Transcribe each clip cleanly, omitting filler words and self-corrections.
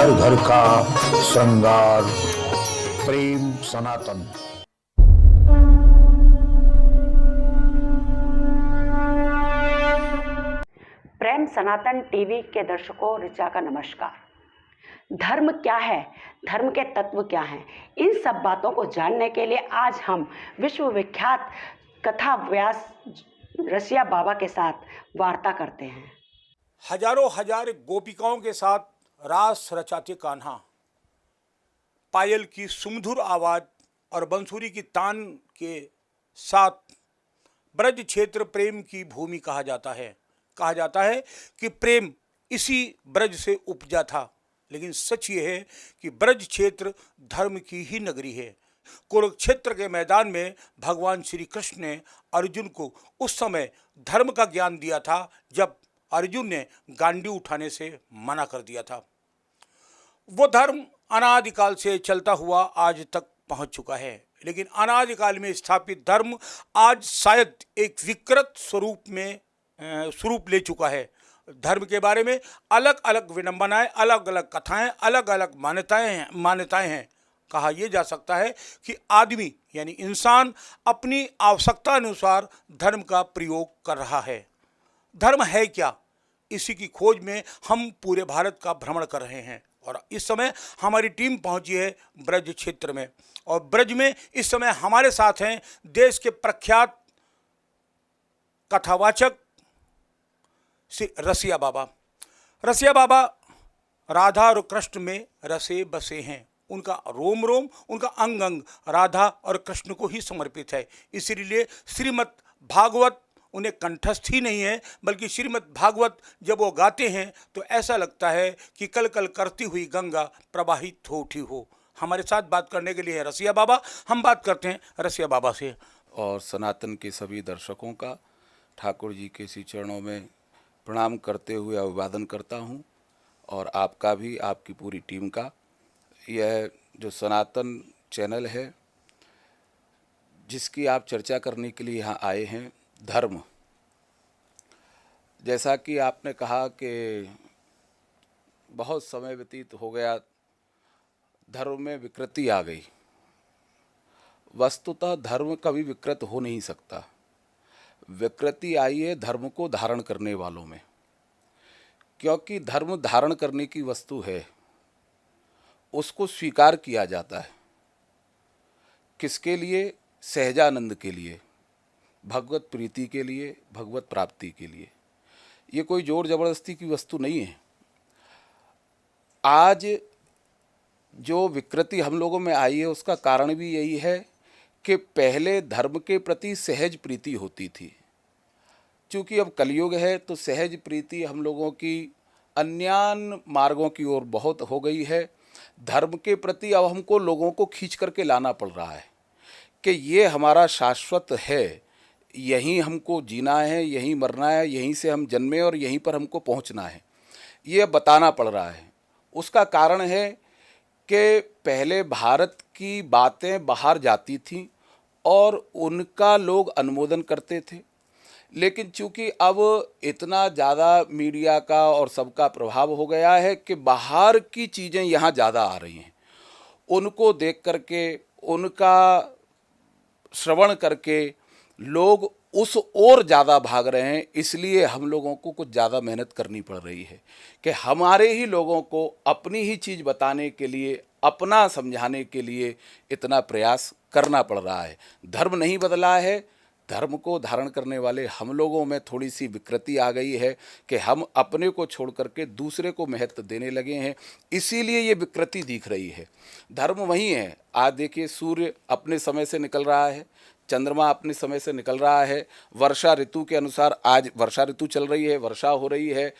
घर घर का श्रृंगार, प्रेम सनातन। प्रेम सनातन टीवी के दर्शकों, ऋचा का नमस्कार। धर्म क्या है, धर्म के तत्व क्या हैं, इन सब बातों को जानने के लिए आज हम विश्वविख्यात कथा व्यास रसिया बाबा के साथ वार्ता करते हैं। हजारों हजार गोपिकाओं के साथ रास रचाते कान्हा, पायल की सुमधुर आवाज और बंसुरी की तान के साथ ब्रज क्षेत्र प्रेम की भूमि कहा जाता है। कहा जाता है कि प्रेम इसी ब्रज से उपजा था, लेकिन सच ये है कि ब्रज क्षेत्र धर्म की ही नगरी है। कुरुक्षेत्र के मैदान में भगवान श्री कृष्ण ने अर्जुन को उस समय धर्म का ज्ञान दिया था जब अर्जुन ने गांडी उठाने से मना कर दिया था। वो धर्म अनादिकाल से चलता हुआ आज तक पहुंच चुका है, लेकिन अनादिकाल में स्थापित धर्म आज शायद एक विकृत स्वरूप ले चुका है। धर्म के बारे में अलग अलग विडंबनाएं, अलग अलग कथाएं, अलग अलग मान्यताएं हैं। कहा यह जा सकता है कि आदमी यानी इंसान अपनी आवश्यकता अनुसार धर्म का प्रयोग कर रहा है। धर्म है क्या, इसी की खोज में हम पूरे भारत का भ्रमण कर रहे हैं और इस समय हमारी टीम पहुंची है ब्रज क्षेत्र में। और ब्रज में इस समय हमारे साथ हैं देश के प्रख्यात कथावाचक श्री रसिया बाबा। रसिया बाबा राधा और कृष्ण में रसे बसे हैं। उनका रोम रोम, उनका अंग अंग राधा और कृष्ण को ही समर्पित है। इसीलिए श्रीमद् भागवत उन्हें कंठस्थ ही नहीं है, बल्कि श्रीमद् भागवत जब वो गाते हैं तो ऐसा लगता है कि कल कल करती हुई गंगा प्रवाहित हो उठी हो। हमारे साथ बात करने के लिए है रसिया बाबा। हम बात करते हैं रसिया बाबा से। और सनातन के सभी दर्शकों का ठाकुर जी के श्री चरणों में प्रणाम करते हुए अभिवादन करता हूं, और आपका भी, आपकी पूरी टीम का। यह जो सनातन चैनल है जिसकी आप चर्चा करने के लिए यहाँ आए हैं, धर्म, जैसा कि आपने कहा कि बहुत समय व्यतीत हो गया, धर्म में विकृति आ गई। वस्तुतः धर्म कभी विकृत हो नहीं सकता। विकृति आई है धर्म को धारण करने वालों में, क्योंकि धर्म धारण करने की वस्तु है, उसको स्वीकार किया जाता है। किसके लिए? सहजानंद के लिए, भगवत प्रीति के लिए, भगवत प्राप्ति के लिए। ये कोई जोर जबरदस्ती की वस्तु नहीं है। आज जो विकृति हम लोगों में आई है उसका कारण भी यही है कि पहले धर्म के प्रति सहज प्रीति होती थी। चूँकि अब कलयुग है तो सहज प्रीति हम लोगों की अन्यान मार्गों की ओर बहुत हो गई है। धर्म के प्रति अब हमको लोगों को खींच करके लाना पड़ रहा है कि ये हमारा शाश्वत है, यहीं हमको जीना है, यहीं मरना है, यहीं से हम जन्मे और यहीं पर हमको पहुंचना है, ये बताना पड़ रहा है। उसका कारण है कि पहले भारत की बातें बाहर जाती थीं और उनका लोग अनुमोदन करते थे, लेकिन चूंकि अब इतना ज़्यादा मीडिया का और सबका प्रभाव हो गया है कि बाहर की चीज़ें यहाँ ज़्यादा आ रही हैं। उनको देख करके, उनका श्रवण करके लोग उस ओर ज़्यादा भाग रहे हैं। इसलिए हम लोगों को कुछ ज़्यादा मेहनत करनी पड़ रही है कि हमारे ही लोगों को अपनी ही चीज़ बताने के लिए, अपना समझाने के लिए इतना प्रयास करना पड़ रहा है। धर्म नहीं बदला है, धर्म को धारण करने वाले हम लोगों में थोड़ी सी विकृति आ गई है कि हम अपने को छोड़ करके दूसरे को महत्व देने लगे हैं। इसीलिए ये विकृति दिख रही है। धर्म वही है। आज देखिए, सूर्य अपने समय से निकल रहा है, चंद्रमा अपने समय से निकल रहा है, वर्षा ऋतु के अनुसार आज वर्षा ऋतु चल रही है, वर्षा हो रही है,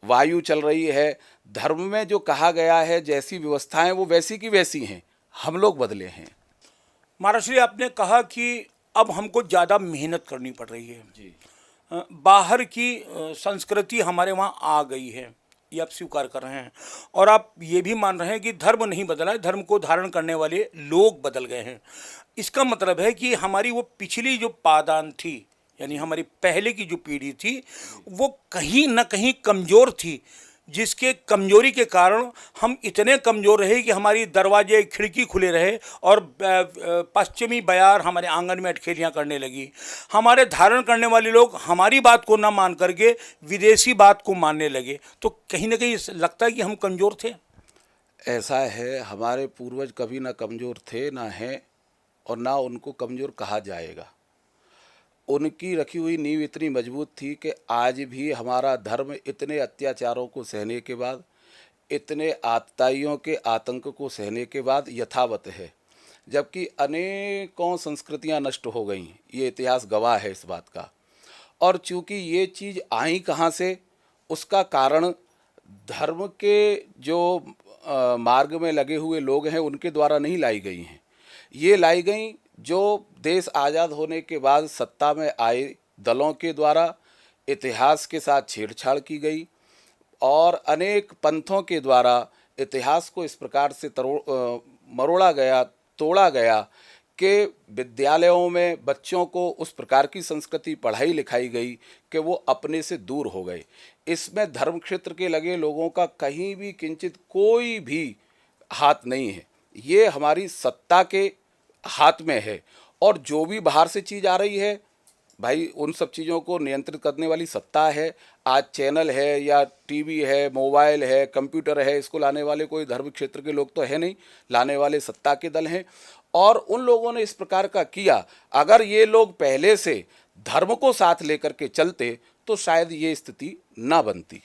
वायु चल रही है। धर्म में जो कहा गया है, जैसी व्यवस्थाएं वो वैसी की वैसी हैं, हम लोग बदले हैं। महाराज श्री, आपने कहा कि अब हमको ज़्यादा मेहनत करनी पड़ रही है जी। बाहर की संस्कृति हमारे वहाँ आ गई है, ये आप स्वीकार कर रहे हैं। और आप ये भी मान रहे हैं कि धर्म नहीं बदला है, धर्म को धारण करने वाले लोग बदल गए हैं। इसका मतलब है कि हमारी वो पिछली जो पादान थी, यानी हमारी पहले की जो पीढ़ी थी, वो कहीं ना कहीं कमज़ोर थी। जिसके कमजोरी के कारण हम इतने कमज़ोर रहे कि हमारी दरवाजे खिड़की खुले रहे और पश्चिमी बयार हमारे आंगन में अटखेलियाँ करने लगी। हमारे धारण करने वाले लोग हमारी बात को ना मान करके विदेशी बात को मानने लगे। तो कहीं ना कहीं लगता है कि हम कमज़ोर थे। ऐसा है, हमारे पूर्वज कभी ना कमज़ोर थे, ना हैं, और ना उनको कमज़ोर कहा जाएगा। उनकी रखी हुई नींव इतनी मजबूत थी कि आज भी हमारा धर्म इतने अत्याचारों को सहने के बाद, इतने आतताइयों के आतंक को सहने के बाद यथावत है। जबकि अनेकों संस्कृतियां नष्ट हो गईं, ये इतिहास गवाह है इस बात का। और चूंकि ये चीज़ आई कहाँ से, उसका कारण धर्म के जो मार्ग में लगे हुए लोग हैं उनके द्वारा नहीं लाई गई हैं। ये लाई गई जो देश आज़ाद होने के बाद सत्ता में आए दलों के द्वारा इतिहास के साथ छेड़छाड़ की गई, और अनेक पंथों के द्वारा इतिहास को इस प्रकार से मरोड़ा गया, तोड़ा गया कि विद्यालयों में बच्चों को उस प्रकार की संस्कृति पढ़ाई लिखाई गई कि वो अपने से दूर हो गए। इसमें धर्म क्षेत्र के लगे लोगों का कहीं भी किंचित कोई भी हाथ नहीं है। ये हमारी सत्ता के हाथ में है, और जो भी बाहर से चीज़ आ रही है भाई, उन सब चीज़ों को नियंत्रित करने वाली सत्ता है। आज चैनल है या टीवी है, मोबाइल है, कंप्यूटर है, इसको लाने वाले कोई धर्म क्षेत्र के लोग तो है नहीं, लाने वाले सत्ता के दल हैं। और उन लोगों ने इस प्रकार का किया। अगर ये लोग पहले से धर्म को साथ लेकर के चलते तो शायद ये स्थिति ना बनती।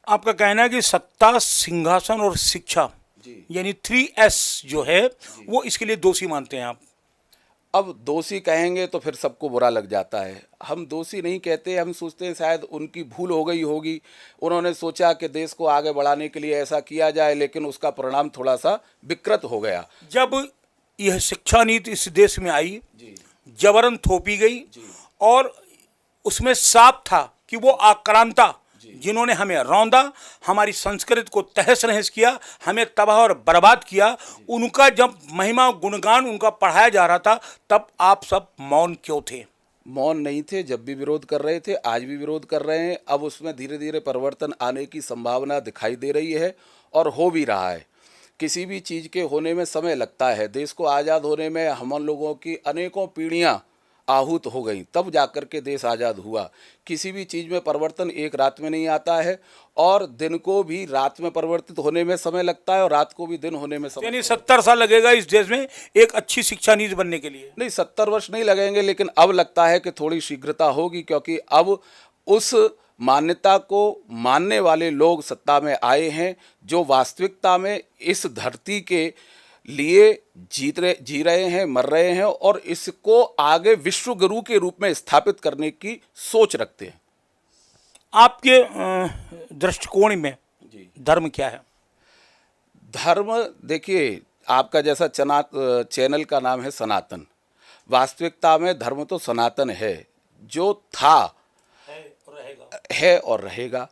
आपका कहना है कि सत्ता, सिंहासन और शिक्षा, यानी 3S जो है वो इसके लिए दोषी मानते हैं आप? अब दोषी कहेंगे तो फिर सबको बुरा लग जाता है। हम दोषी नहीं कहते, हम सोचते हैं शायद उनकी भूल हो गई होगी। उन्होंने सोचा कि देश को आगे बढ़ाने के लिए ऐसा किया जाए, लेकिन उसका परिणाम थोड़ा सा विकृत हो गया। जब यह शिक्षा नीति इस देश में आई, जबरन थोपी गई, और उसमें साफ था कि वो आक्रांता जिन्होंने हमें रौंदा, हमारी संस्कृति को तहस नहस किया, हमें तबाह और बर्बाद किया, उनका जब महिमा गुणगान उनका पढ़ाया जा रहा था, तब आप सब मौन क्यों थे? मौन नहीं थे, जब भी विरोध कर रहे थे, आज भी विरोध कर रहे हैं। अब उसमें धीरे धीरे परिवर्तन आने की संभावना दिखाई दे रही है, और हो भी रहा है। किसी भी चीज़ के होने में समय लगता है। देश को आज़ाद होने में हम लोगों की अनेकों पीढ़ियाँ आहूत हो गई, तब जाकर के देश आज़ाद हुआ। किसी भी चीज़ में परिवर्तन एक रात में नहीं आता है, और दिन को भी रात में परिवर्तित होने में समय लगता है, और रात को भी दिन होने में समय। यानी 70 साल लगेगा इस देश में एक अच्छी शिक्षा नीति बनने के लिए? नहीं, 70 वर्ष नहीं लगेंगे, लेकिन अब लगता है कि थोड़ी शीघ्रता होगी, क्योंकि अब उस मान्यता को मानने वाले लोग सत्ता में आए हैं, जो वास्तविकता में इस धरती के लिए जी रहे हैं, मर रहे हैं, और इसको आगे विश्व गुरु के रूप में स्थापित करने की सोच रखते हैं। आपके दृष्टिकोण में धर्म क्या है? धर्म, देखिए, आपका जैसा चैनल का नाम है सनातन। वास्तविकता में धर्म तो सनातन है, जो था है और रहेगा।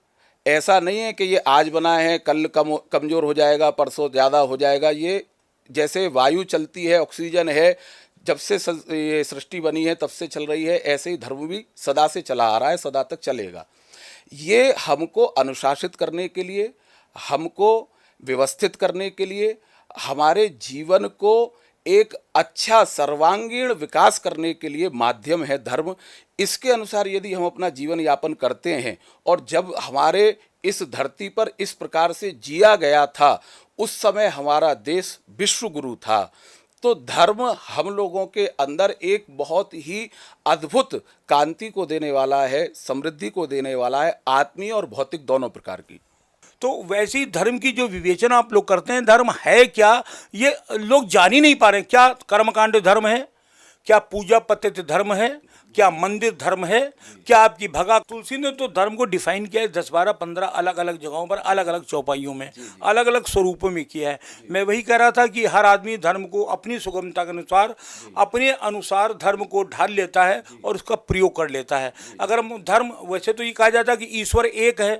ऐसा नहीं है कि ये आज बना है, कल कमज़ोर हो जाएगा, परसों ज़्यादा हो जाएगा। ये जैसे वायु चलती है, ऑक्सीजन है, जब से ये सृष्टि बनी है तब से चल रही है, ऐसे ही धर्म भी सदा से चला आ रहा है, सदा तक चलेगा। ये हमको अनुशासित करने के लिए, हमको व्यवस्थित करने के लिए, हमारे जीवन को एक अच्छा सर्वांगीण विकास करने के लिए माध्यम है धर्म। इसके अनुसार यदि हम अपना जीवन यापन करते हैं, और जब हमारे इस धरती पर इस प्रकार से जिया गया था, उस समय हमारा देश विश्व गुरु था, तो धर्म हम लोगों के अंदर एक बहुत ही अद्भुत कांति को देने वाला है, समृद्धि को देने वाला है, आत्मीय और भौतिक दोनों प्रकार की। तो वैसी धर्म की जो विवेचना आप लोग करते हैं, धर्म है क्या, ये लोग जान ही नहीं पा रहे हैं। क्या कर्मकांड धर्म है? क्या पूजा पद्धति धर्म है? क्या मंदिर धर्म है? क्या आपकी भगा तुलसी ने तो धर्म को डिफाइन किया है 10, 12, 15 अलग अलग जगहों पर, अलग अलग चौपाइयों में, अलग अलग स्वरूपों में किया है। मैं वही कह रहा था कि हर आदमी धर्म को अपनी सुगमता के अनुसार, अपने अनुसार धर्म को ढाल लेता है और उसका प्रयोग कर लेता है। अगर हम धर्म, वैसे तो ये कहा जाता है कि ईश्वर एक है,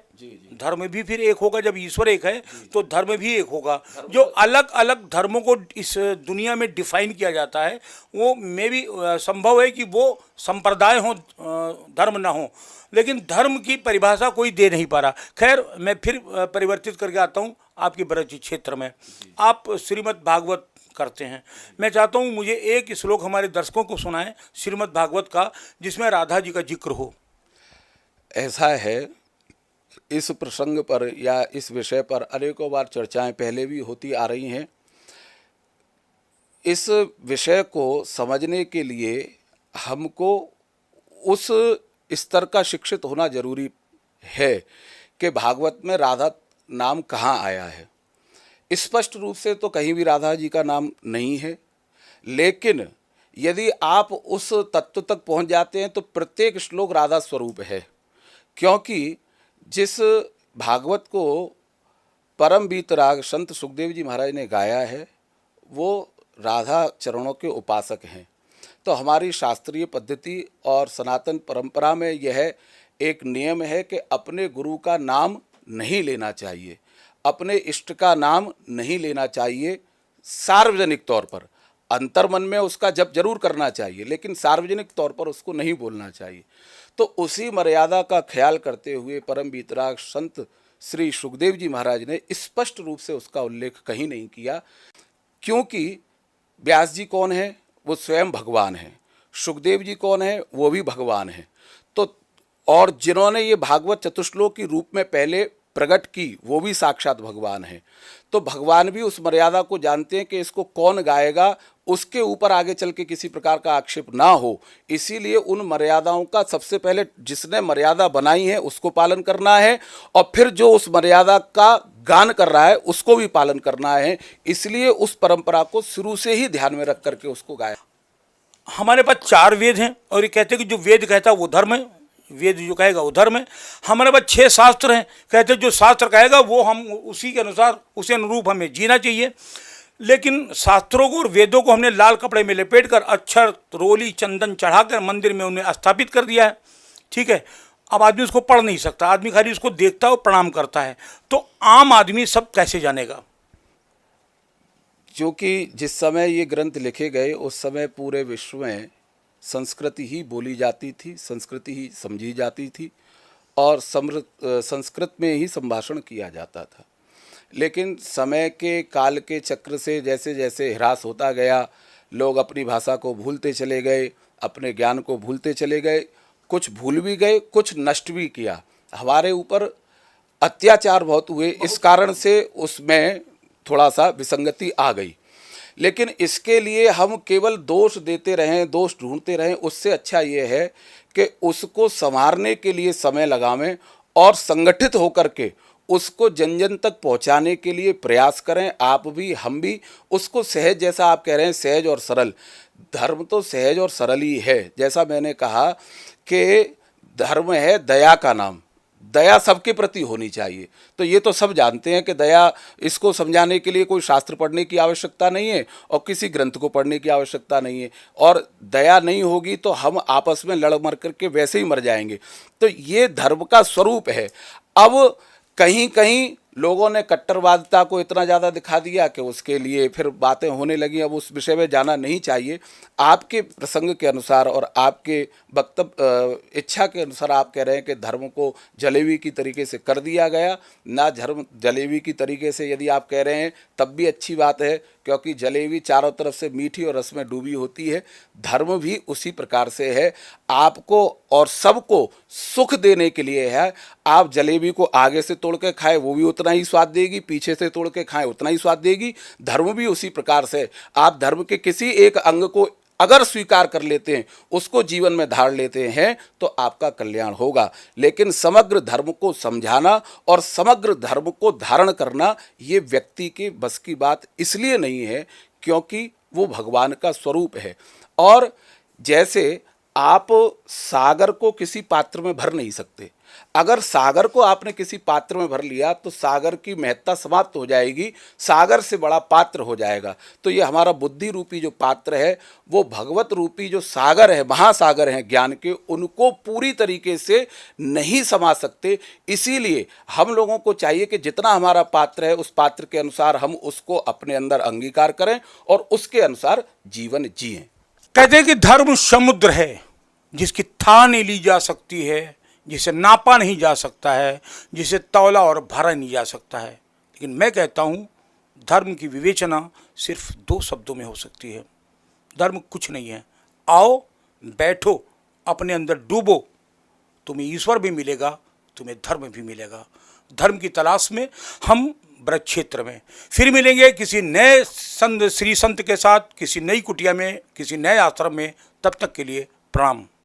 धर्म भी फिर एक होगा। जब ईश्वर एक है तो धर्म भी एक होगा। जो अलग अलग धर्मों को इस दुनिया में डिफाइन किया जाता है वो में भी संभव है कि वो संप्रदाय हों, धर्म ना हो, लेकिन धर्म की परिभाषा कोई दे नहीं पा रहा। खैर, मैं फिर परिवर्तित करके आता हूँ आपके ब्रज क्षेत्र में। आप श्रीमद् भागवत करते हैं, मैं चाहता हूँ मुझे एक श्लोक हमारे दर्शकों को सुनाएं श्रीमद् भागवत का, जिसमें राधा जी का जिक्र हो। ऐसा है, इस प्रसंग पर या इस विषय पर अनेकों बार चर्चाएं पहले भी होती आ रही हैं। इस विषय को समझने के लिए हमको उस स्तर का शिक्षित होना जरूरी है कि भागवत में राधा नाम कहाँ आया है। स्पष्ट रूप से तो कहीं भी राधा जी का नाम नहीं है, लेकिन यदि आप उस तत्व तक पहुंच जाते हैं तो प्रत्येक श्लोक राधा स्वरूप है, क्योंकि जिस भागवत को परम वीतराग संत सुखदेव जी महाराज ने गाया है वो राधा चरणों के उपासक हैं। तो हमारी शास्त्रीय पद्धति और सनातन परंपरा में यह एक नियम है कि अपने गुरु का नाम नहीं लेना चाहिए, अपने इष्ट का नाम नहीं लेना चाहिए सार्वजनिक तौर पर। अंतर्मन में उसका जप जरूर करना चाहिए, लेकिन सार्वजनिक तौर पर उसको नहीं बोलना चाहिए। तो उसी मर्यादा का ख्याल करते हुए परम वीतराग संत श्री सुखदेव जी महाराज ने स्पष्ट रूप से उसका उल्लेख कहीं नहीं किया, क्योंकि व्यास जी कौन है? वो स्वयं भगवान है। सुखदेव जी कौन है? वो भी भगवान है। तो और जिन्होंने ये भागवत चतुश्लोक की रूप में पहले प्रकट की वो भी साक्षात भगवान है। तो भगवान भी उस मर्यादा को जानते हैं कि इसको कौन गाएगा, उसके ऊपर आगे चल के किसी प्रकार का आक्षेप ना हो। इसीलिए उन मर्यादाओं का सबसे पहले जिसने मर्यादा बनाई है उसको पालन करना है, और फिर जो उस मर्यादा का गान कर रहा है उसको भी पालन करना है। इसलिए उस परंपरा को शुरू से ही ध्यान में रख करके उसको गाया। हमारे पास 4 वेद हैं और ये कहते हैं कि जो वेद कहता है वो धर्म है, वेद जो कहेगा वो धर्म है। हमारे पास 6 शास्त्र हैं, कहते हैं जो शास्त्र कहेगा वो हम उसी के अनुसार, उसी अनुरूप हमें जीना चाहिए। लेकिन शास्त्रों को और वेदों को हमने लाल कपड़े में लपेटकर अक्षर, रोली, चंदन चढ़ाकर मंदिर में उन्हें स्थापित कर दिया है। ठीक है, अब आदमी उसको पढ़ नहीं सकता, आदमी खाली उसको देखता है और प्रणाम करता है। तो आम आदमी सब कैसे जानेगा? क्योंकि जिस समय ये ग्रंथ लिखे गए उस समय पूरे विश्व में संस्कृति ही बोली जाती थी, संस्कृति ही समझी जाती थी और संस्कृत में ही संभाषण किया जाता था। लेकिन समय के काल के चक्र से जैसे जैसे ह्रास होता गया, लोग अपनी भाषा को भूलते चले गए, अपने ज्ञान को भूलते चले गए। कुछ भूल भी गए, कुछ नष्ट भी किया। हमारे ऊपर अत्याचार बहुत हुए, इस कारण से उसमें थोड़ा सा विसंगति आ गई। लेकिन इसके लिए हम केवल दोष देते रहें, दोष ढूंढते रहें, उससे अच्छा ये है कि उसको संवारने के लिए समय लगावें और संगठित होकर के उसको जन जन तक पहुंचाने के लिए प्रयास करें। आप भी, हम भी उसको सहज, जैसा आप कह रहे हैं सहज और सरल, धर्म तो सहज और सरल ही है। जैसा मैंने कहा कि धर्म है दया का नाम, दया सबके प्रति होनी चाहिए। तो ये तो सब जानते हैं कि दया, इसको समझाने के लिए कोई शास्त्र पढ़ने की आवश्यकता नहीं है और किसी ग्रंथ को पढ़ने की आवश्यकता नहीं है। और दया नहीं होगी तो हम आपस में लड़ मर करके वैसे ही मर जाएंगे। तो ये धर्म का स्वरूप है। अब कहीं कहीं लोगों ने कट्टरवादिता को इतना ज़्यादा दिखा दिया कि उसके लिए फिर बातें होने लगी। अब उस विषय में जाना नहीं चाहिए। आपके प्रसंग के अनुसार और आपके वक्तव्य इच्छा के अनुसार आप कह रहे हैं कि धर्म को जलेबी की तरीके से कर दिया गया ना। धर्म जलेबी की तरीके से यदि आप कह रहे हैं तब भी अच्छी बात है, क्योंकि जलेबी चारों तरफ से मीठी और रस में डूबी होती है। धर्म भी उसी प्रकार से है, आपको और सबको सुख देने के लिए है। आप जलेबी को आगे से तोड़ के खाएं वो भी उतना ही स्वाद देगी, पीछे से तोड़ के खाएं उतना ही स्वाद देगी। धर्म भी उसी प्रकार से, आप धर्म के किसी एक अंग को अगर स्वीकार कर लेते हैं, उसको जीवन में धार लेते हैं तो आपका कल्याण होगा। लेकिन समग्र धर्म को समझाना और समग्र धर्म को धारण करना ये व्यक्ति के बस की बात इसलिए नहीं है क्योंकि वो भगवान का स्वरूप है। और जैसे आप सागर को किसी पात्र में भर नहीं सकते, अगर सागर को आपने किसी पात्र में भर लिया तो सागर की महत्ता समाप्त हो जाएगी, सागर से बड़ा पात्र हो जाएगा। तो ये हमारा बुद्धि रूपी जो पात्र है वो भगवत रूपी जो सागर है, महासागर हैं ज्ञान के, उनको पूरी तरीके से नहीं समा सकते। इसीलिए हम लोगों को चाहिए कि जितना हमारा पात्र है उस पात्र के अनुसार हम उसको अपने अंदर अंगीकार करें और उसके अनुसार जीवन जिएं। कहते हैं कि धर्म समुद्र है जिसकी थाह नहीं ली जा सकती है, जिसे नापा नहीं जा सकता है, जिसे तौला और भरा नहीं जा सकता है। लेकिन मैं कहता हूँ धर्म की विवेचना सिर्फ 2 शब्दों में हो सकती है। धर्म कुछ नहीं है, आओ बैठो अपने अंदर डूबो, तुम्हें ईश्वर भी मिलेगा, तुम्हें धर्म भी मिलेगा। धर्म की तलाश में हम ब्रज क्षेत्र में फिर मिलेंगे किसी नए संत श्री संत के साथ, किसी नई कुटिया में, किसी नए आश्रम में। तब तक के लिए प्रणाम।